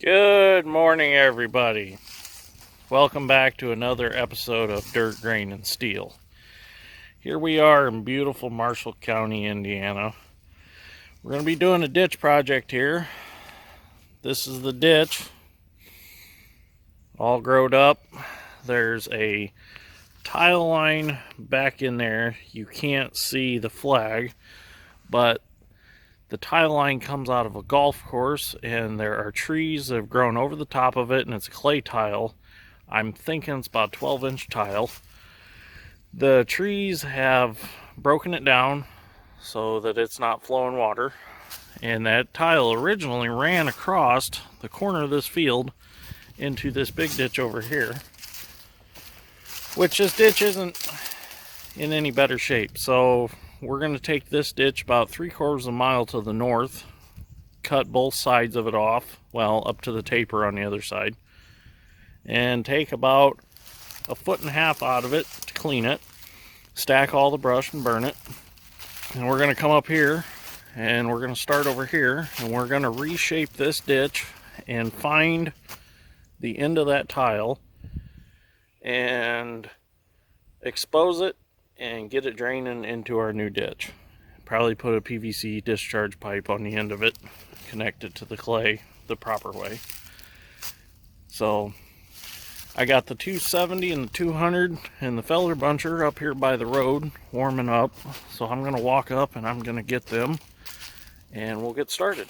Good morning, everybody. Welcome back to another episode of Dirt, Grain, and Steel. Here we are in beautiful Marshall County, Indiana. We're going to be doing a ditch project here. This is the ditch, all growed up. There's a tile line back in there. You can't see the flag, but the tile line comes out of a golf course, and there are trees that have grown over the top of it, and it's a clay tile. I'm thinking it's about 12-inch tile. The trees have broken it down so that it's not flowing water, and that tile originally ran across the corner of this field into this big ditch over here, which this ditch isn't in any better shape. So we're going to take this ditch about 3/4 of a mile to the north, cut both sides of it off, well, up to the taper on the other side, and take about 1.5 feet out of it to clean it, stack all the brush and burn it. And we're going to come up here and we're going to start over here, and we're going to reshape this ditch and find the end of that tile and expose it and get it draining into our new ditch. Probably put a PVC discharge pipe on the end of it, connect it to the clay the proper way. So I got the 270 and the 200 and the Feller buncher up here by the road warming up. So I'm going to walk up and I'm going to get them and we'll get started.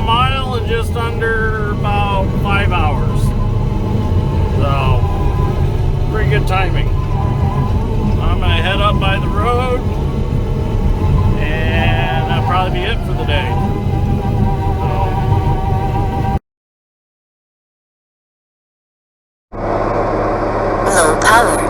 mile in just under about 5 hours. So, pretty good timing. I'm gonna head up by the road, and that'll probably be it for the day. Low power.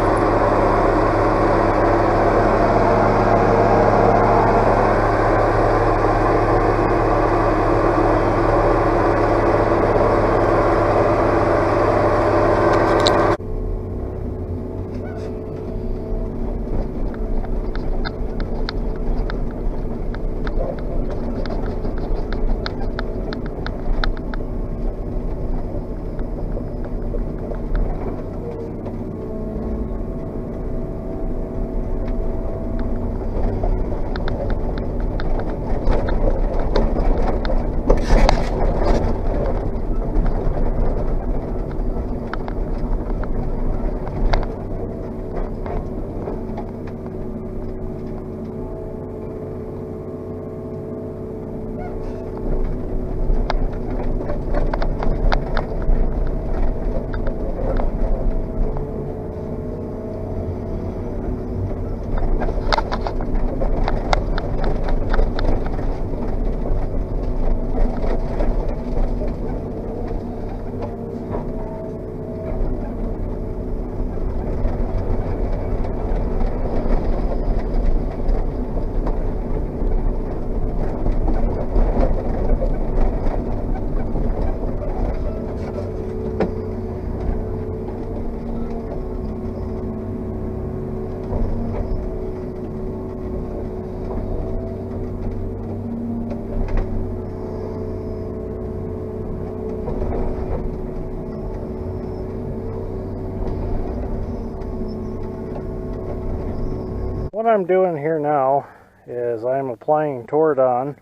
What I'm doing here now is I'm applying Toradon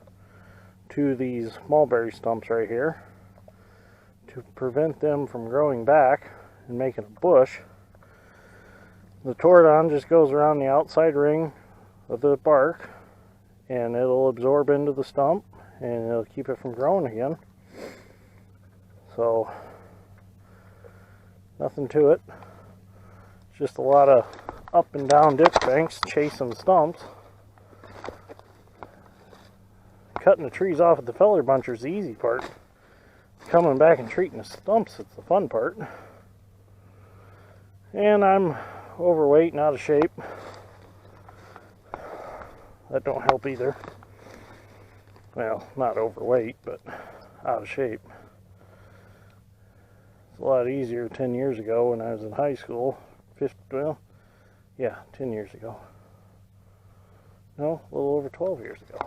to these mulberry stumps right here to prevent them from growing back and making a bush. The Toradon just goes around the outside ring of the bark, and it'll absorb into the stump and it'll keep it from growing again. So nothing to it, it's just a lot of up and down ditch banks chasing stumps. Cutting the trees off at the feller buncher is the easy part. Coming back and treating the stumps is the fun part. And I'm overweight and out of shape. That don't help either. Well, not overweight, but out of shape. It's a lot easier 10 years ago when I was in high school. 10 years ago. No, a little over 12 years ago.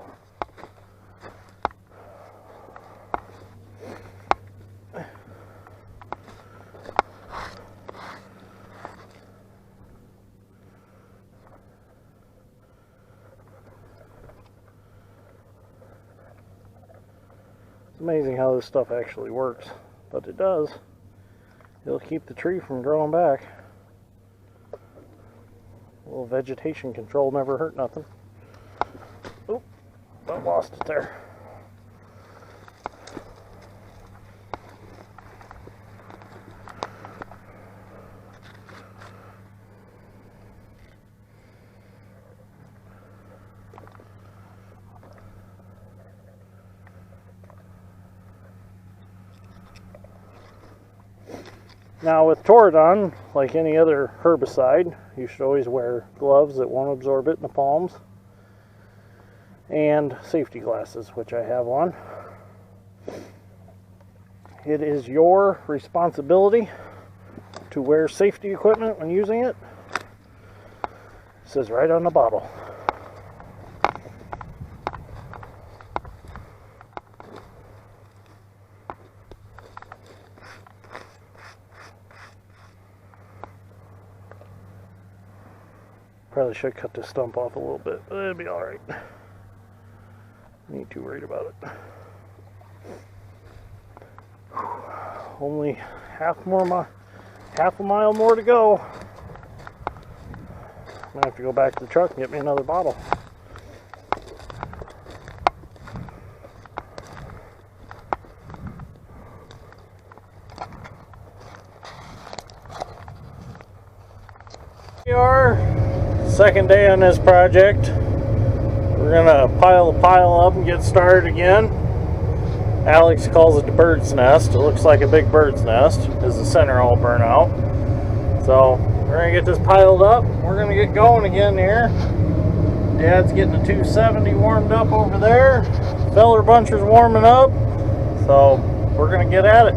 It's amazing how this stuff actually works, but it does. It'll keep the tree from growing back. A little vegetation control never hurt nothing. Oop, I lost it there. Now with Toradon, like any other herbicide, you should always wear gloves that won't absorb it in the palms, and safety glasses, which I have on. It is your responsibility to wear safety equipment when using it. It says right on the bottle. Probably should cut this stump off a little bit, but it'll be alright. Ain't too worried about it. Only half a mile more to go. I'm gonna have to go back to the truck and get me another bottle. We are second day on this project. We're gonna pile the pile up and get started again. Alex calls it the bird's nest. It looks like a big bird's nest because the center all burnt out. So we're gonna get this piled up. We're gonna get going again here. Dad's getting the 270 warmed up over there. Feller buncher's warming up. So we're gonna get at it.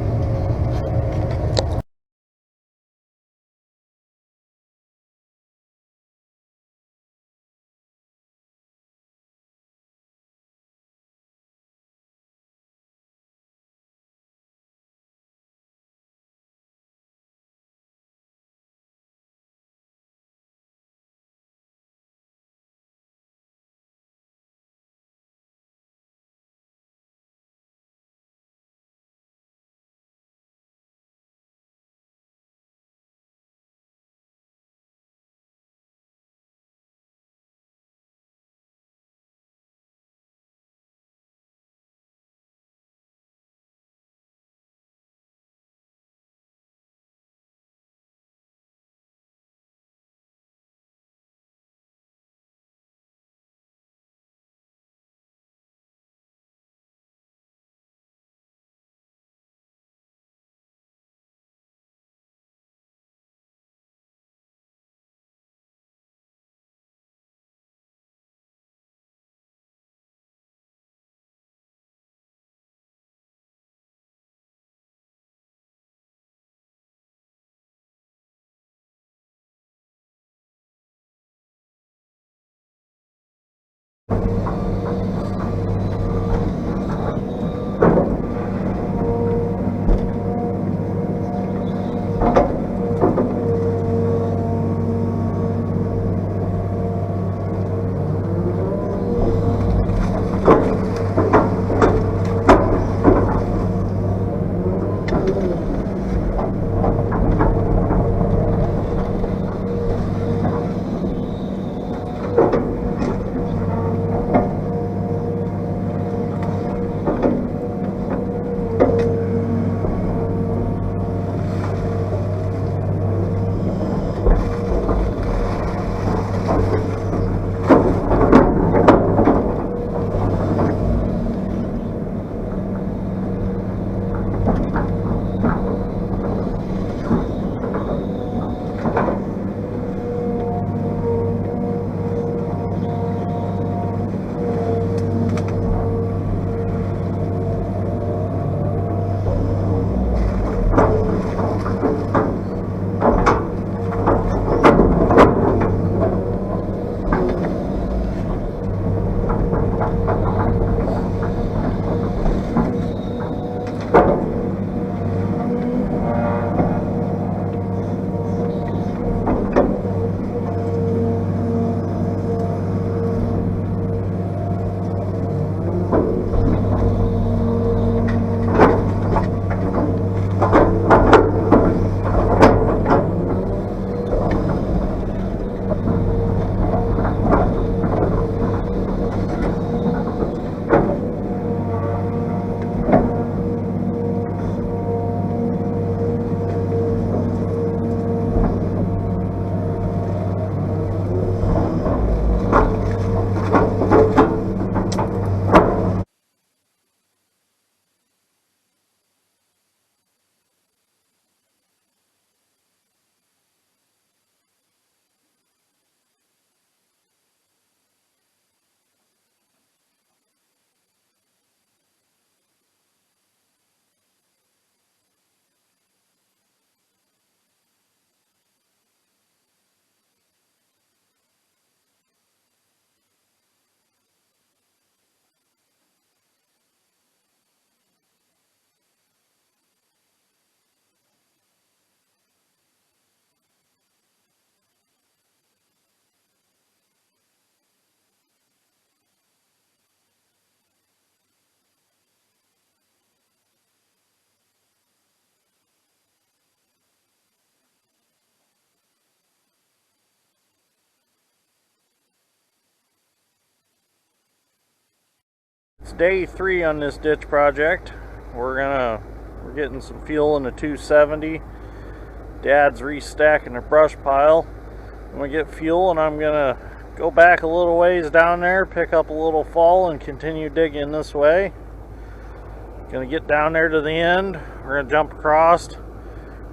It's day 3 on this ditch project. We're getting some fuel in the 270. Dad's restacking the brush pile. I'm gonna get fuel and I'm gonna go back a little ways down there, pick up a little fall, and continue digging this way. Gonna get down there to the end. We're gonna jump across,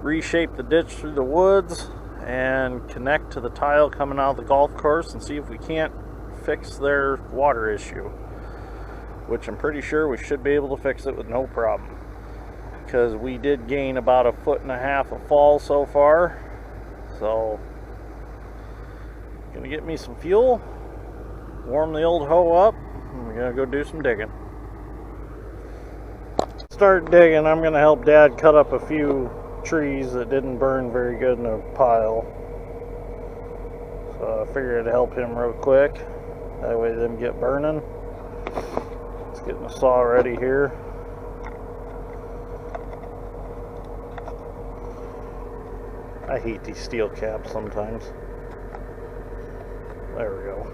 reshape the ditch through the woods, and connect to the tile coming out of the golf course and see if we can't fix their water issue, which I'm pretty sure we should be able to fix it with no problem, because we did gain about 1.5 feet of fall so far. So gonna get me some fuel, warm the old hoe up, and we're gonna go do some digging. Start digging. I'm gonna help Dad cut up a few trees that didn't burn very good in a pile. So I figured I'd help him real quick. That way they didn't get burning. Let's get the saw ready here. I hate these steel caps sometimes. There we go.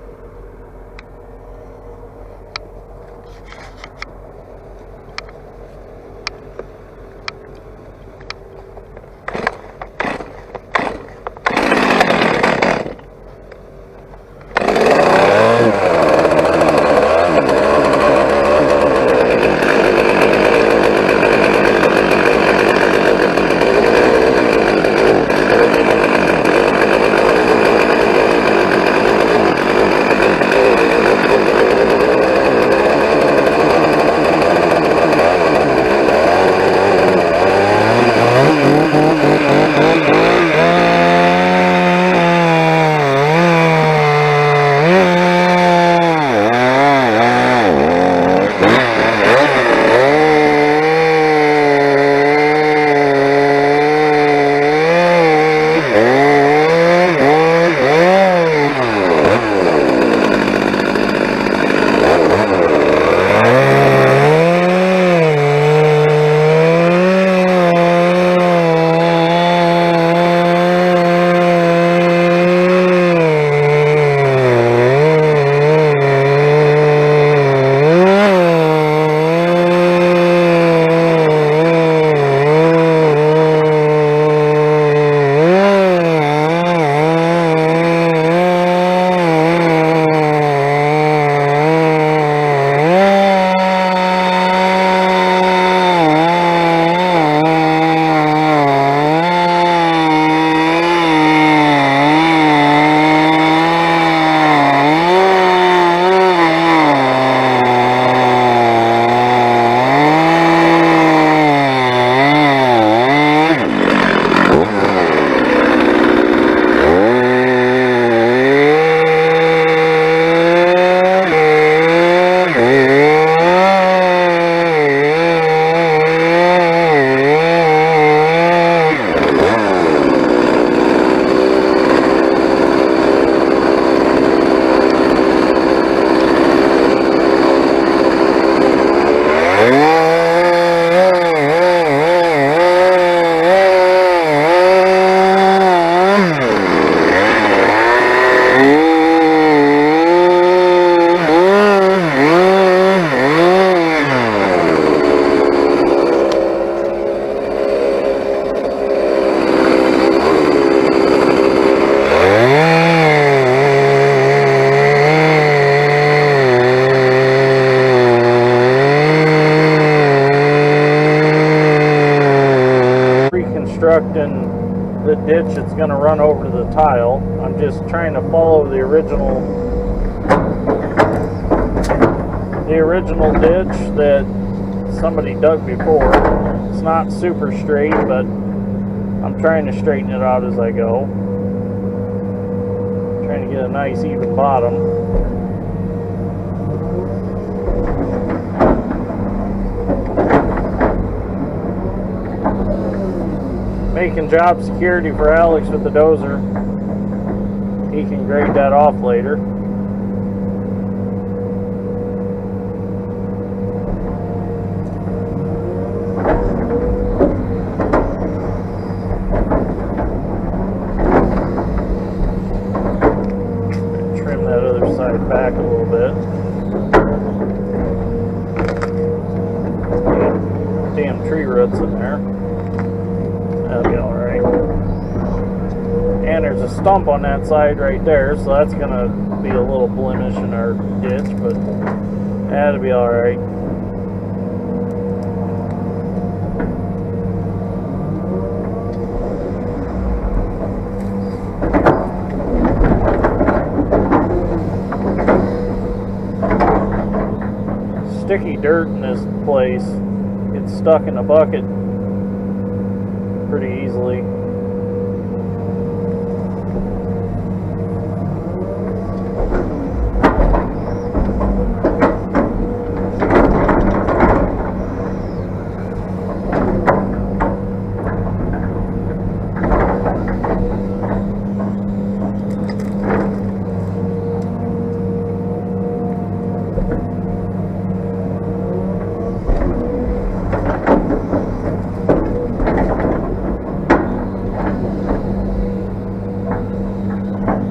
Reconstructing the ditch that's going to run over to the tile. I'm just trying to follow the original ditch that somebody dug before. It's not super straight, but I'm trying to straighten it out as I go. Trying to get a nice even bottom. Making job security for Alex with the dozer. He can grade that off later. Trim that other side back a little bit. Damn tree roots in there. That'll be alright. And there's a stump on that side right there, so that's gonna be a little blemish in our ditch, but that'll be alright. Sticky dirt in this place gets stuck in the bucket pretty easily.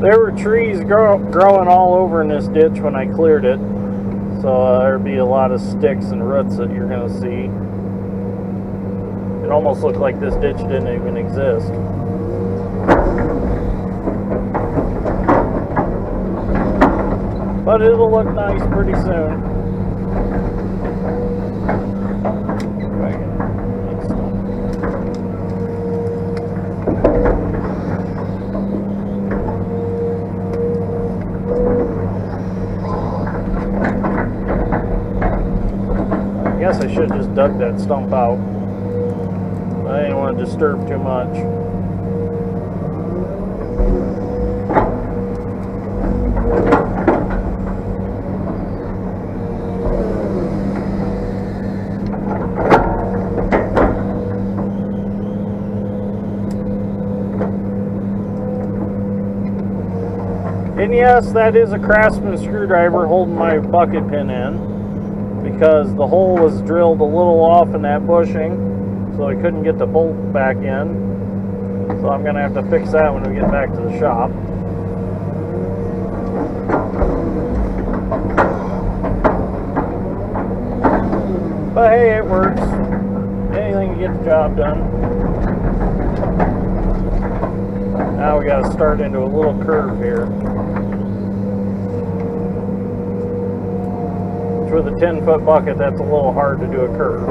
There were trees growing all over in this ditch when I cleared it, so there'd be a lot of sticks and roots that you're going to see. It almost looked like this ditch didn't even exist. But it'll look nice pretty soon. I guess I should have just dug that stump out. I didn't want to disturb too much. And yes, that is a Craftsman screwdriver holding my bucket pin in, because the hole was drilled a little off in that bushing, so I couldn't get the bolt back in. So I'm going to have to fix that when we get back to the shop. But hey, it works. Anything to get the job done. Now we got to start into a little curve here. With a 10-foot bucket, that's a little hard to do a curve.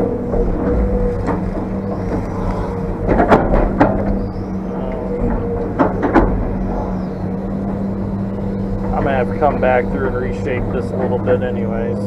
I'm gonna have to come back through and reshape this a little bit anyways.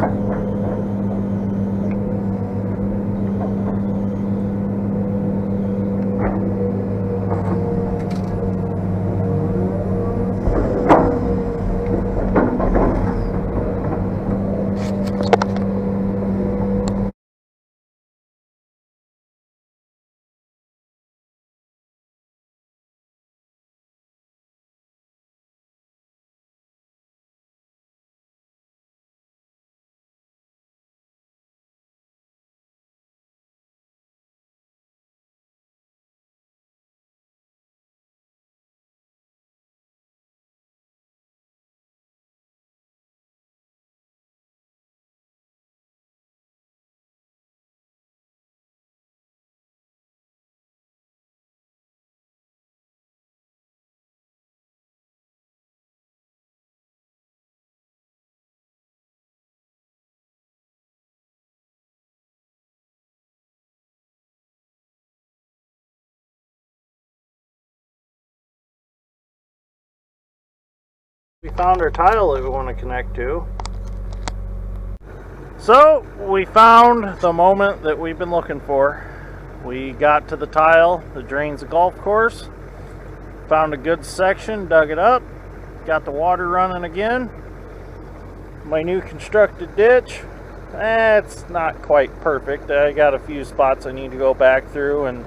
We found our tile that we want to connect to. So we found the moment that we've been looking for. We got to the tile that drains the golf course, found a good section, dug it up, got the water running again. My new constructed ditch, it's not quite perfect. I got a few spots I need to go back through and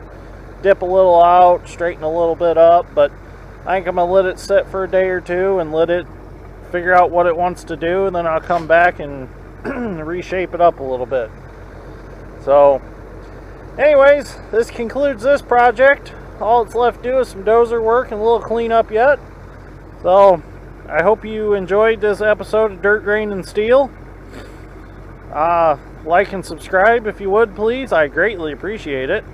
dip a little out, straighten a little bit up, but I think I'm going to let it sit for a day or two and let it figure out what it wants to do, and then I'll come back and reshape it up a little bit. So anyways, this concludes this project. All that's left to do is some dozer work and a little cleanup yet. So I hope you enjoyed this episode of Dirt, Grain, and Steel. Like and subscribe if you would, please. I greatly appreciate it.